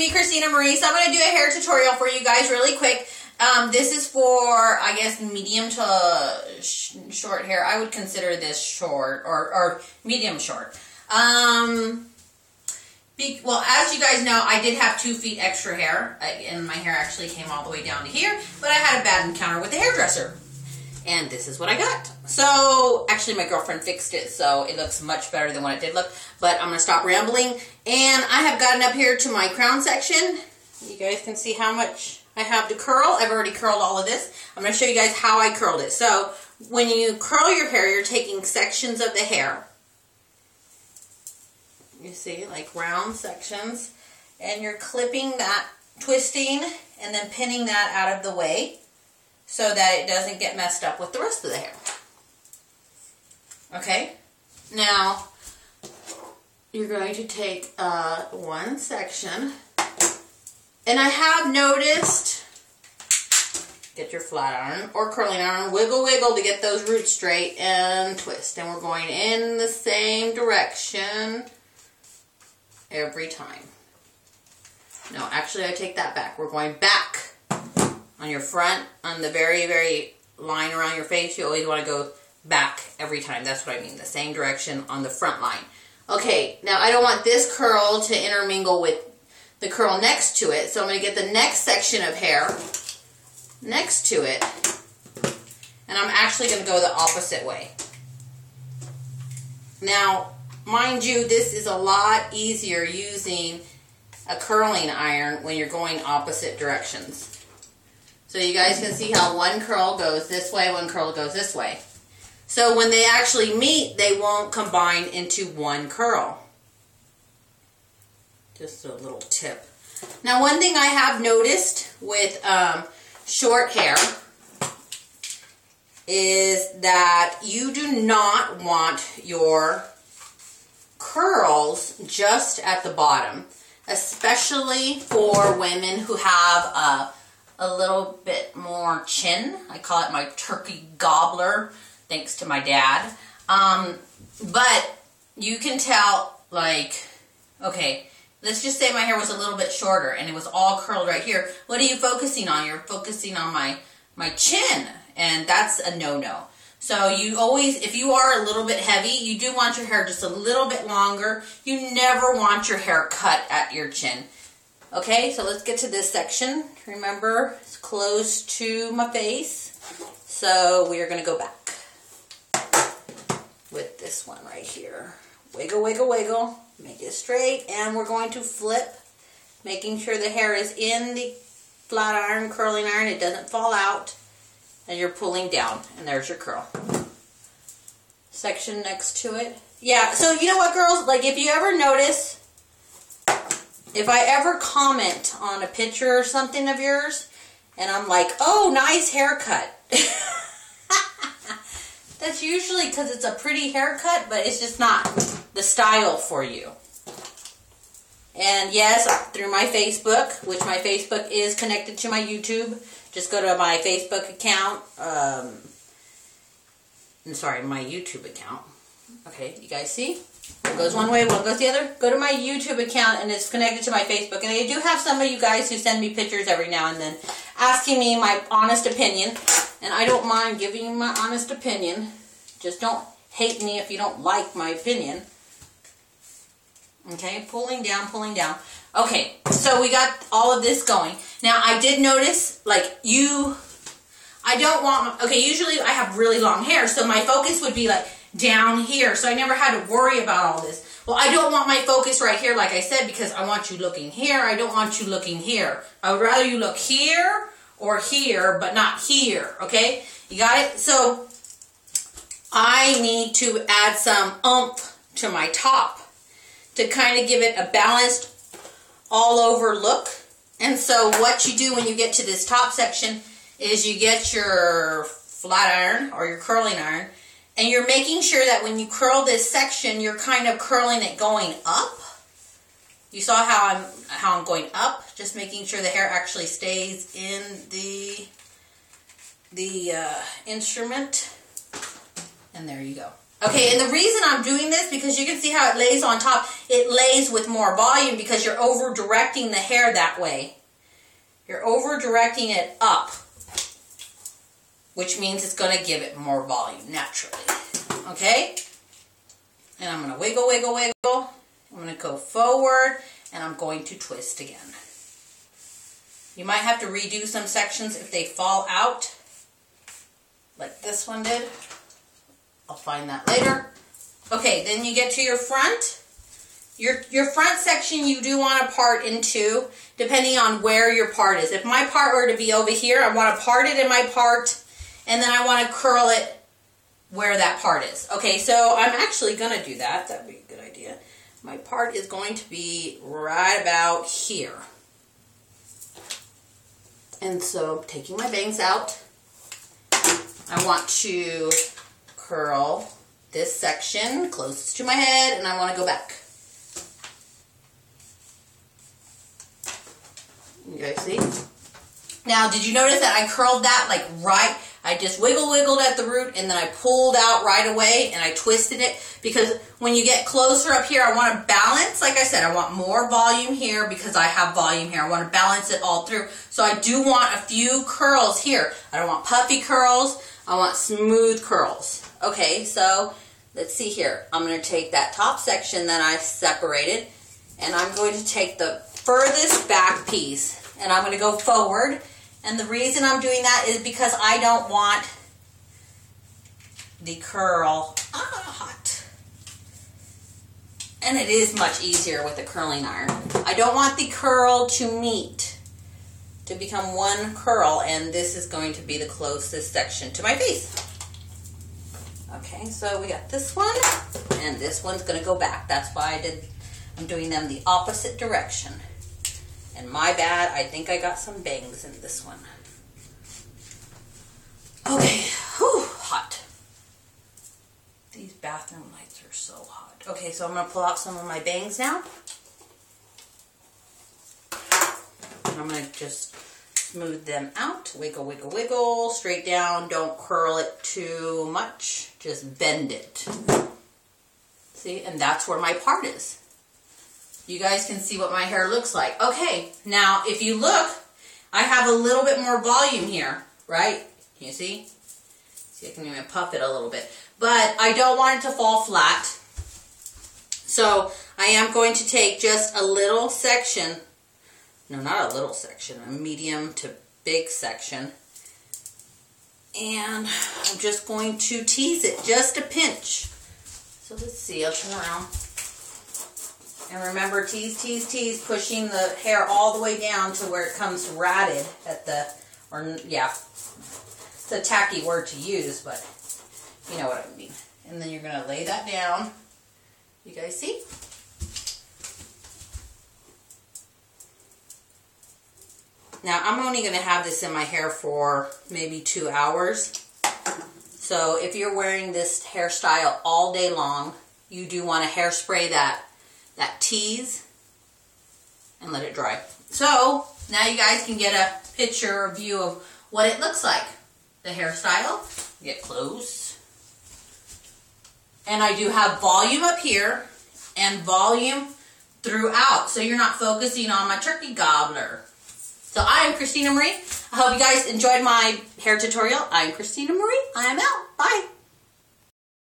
me, Christina Marie. So I'm going to do a hair tutorial for you guys really quick. This is for, I guess, medium to short hair. I would consider this short or medium short. Well, as you guys know, I did have 2 feet extra hair, and my hair actually came all the way down to here, but I had a bad encounter with the hairdresser. And this is what I got. So, actually my girlfriend fixed it, so it looks much better than what it did look. But I'm going to stop rambling. And I have gotten up here to my crown section. You guys can see how much I have to curl. I've already curled all of this. I'm going to show you guys how I curled it. So, when you curl your hair, you're taking sections of the hair. You see, like round sections. And you're clipping that, twisting, and then pinning that out of the way, so that it doesn't get messed up with the rest of the hair. Okay? Now, you're going to take one section. And I have noticed, get your flat iron or curling iron, wiggle, wiggle to get those roots straight and twist. And we're going in the same direction every time. No, actually I take that back. We're going back. On your front, on the very, very line around your face, you always want to go back every time. That's what I mean, the same direction on the front line. Okay, now I don't want this curl to intermingle with the curl next to it, so I'm going to get the next section of hair next to it, and I'm actually going to go the opposite way. Now, mind you, this is a lot easier using a curling iron when you're going opposite directions. So you guys can see how one curl goes this way, one curl goes this way. So when they actually meet, they won't combine into one curl. Just a little tip. Now, one thing I have noticed with short hair is that you do not want your curls just at the bottom, especially for women who have a little bit more chin. I call it my turkey gobbler, thanks to my dad. But you can tell, like, okay, let's just say my hair was a little bit shorter and it was all curled right here. What are you focusing on? You're focusing on my chin, and that's a no-no. So you always, if you are a little bit heavy, you do want your hair just a little bit longer. You never want your hair cut at your chin. Okay, so let's get to this section. Remember, it's close to my face. So we are going to go back with this one right here. Wiggle, wiggle, wiggle. Make it straight. And we're going to flip, making sure the hair is in the flat iron, curling iron. It doesn't fall out. And you're pulling down. And there's your curl. Section next to it. Yeah, so you know what, girls? Like, if you ever notice, if I ever comment on a picture or something of yours, and I'm like, oh, nice haircut. That's usually because it's a pretty haircut, but it's just not the style for you. And yes, through my Facebook, which my Facebook is connected to my YouTube. Just go to my Facebook account. I'm sorry, my YouTube account. Okay, you guys see? One goes one way, one goes the other. Go to my YouTube account, and it's connected to my Facebook. And I do have some of you guys who send me pictures every now and then asking me my honest opinion. And I don't mind giving you my honest opinion. Just don't hate me if you don't like my opinion. Okay, pulling down, pulling down. Okay, so we got all of this going. Now, I did notice, like, I don't want, okay, usually I have really long hair, so my focus would be, like, down here, so I never had to worry about all this. Well, I don't want my focus right here, like I said, because I want you looking here. I don't want you looking here. I would rather you look here or here, but not here, okay? You got it? So, I need to add some oomph to my top to kind of give it a balanced all-over look. And so what you do when you get to this top section is you get your flat iron or your curling iron, and you're making sure that when you curl this section, you're kind of curling it going up. You saw how I'm going up, just making sure the hair actually stays in the instrument. And there you go. Okay, and the reason I'm doing this, because you can see how it lays on top. It lays with more volume because you're over-directing the hair that way. You're over-directing it up, which means it's going to give it more volume naturally. Okay? And I'm going to wiggle, wiggle, wiggle. I'm going to go forward, and I'm going to twist again. You might have to redo some sections if they fall out, like this one did. I'll find that later. Okay, then you get to your front. Your front section you do want to part in two, depending on where your part is. If my part were to be over here, I want to part it in my part, and then I want to curl it where that part is. Okay, so I'm actually going to do that. That would be a good idea. My part is going to be right about here. And so, taking my bangs out, I want to curl this section closest to my head, and I want to go back. You guys see? Now, did you notice that I curled that like right? I just wiggled at the root, and then I pulled out right away, and I twisted it, because when you get closer up here, I want to balance. Like I said, I want more volume here because I have volume here. I want to balance it all through. So I do want a few curls here. I don't want puffy curls. I want smooth curls. Okay, so let's see here. I'm going to take that top section that I separated, and I'm going to take the furthest back piece, and I'm going to go forward. And the reason I'm doing that is because I don't want the curl hot. And it is much easier with a curling iron. I don't want the curl to meet, to become one curl, and this is going to be the closest section to my face. Okay, so we got this one, and this one's going to go back. That's why I'm doing them the opposite direction. And my bad, I think I got some bangs in this one. Okay, whew, hot. These bathroom lights are so hot. Okay, so I'm going to pull out some of my bangs now. And I'm going to just smooth them out. Wiggle, wiggle, wiggle. Straight down. Don't curl it too much. Just bend it. See, and that's where my part is. You guys can see what my hair looks like. Okay, now if you look, I have a little bit more volume here, right? Can you see? See, I can even puff it a little bit. But I don't want it to fall flat. So I am going to take just a little section. No, not a little section. A medium to big section. And I'm just going to tease it just a pinch. So let's see, I'll turn around. And remember, tease, tease, tease, pushing the hair all the way down to where it comes ratted at the, or yeah, it's a tacky word to use, but you know what I mean. And then you're going to lay that down. You guys see? Now, I'm only going to have this in my hair for maybe 2 hours. So if you're wearing this hairstyle all day long, you do want to hairspray that tease and let it dry. So now you guys can get a picture or view of what it looks like. The hairstyle. Get close. And I do have volume up here and volume throughout. So you're not focusing on my turkey gobbler. So I am Christina Marie. I hope you guys enjoyed my hair tutorial. I'm Christina Marie. I am out. Bye.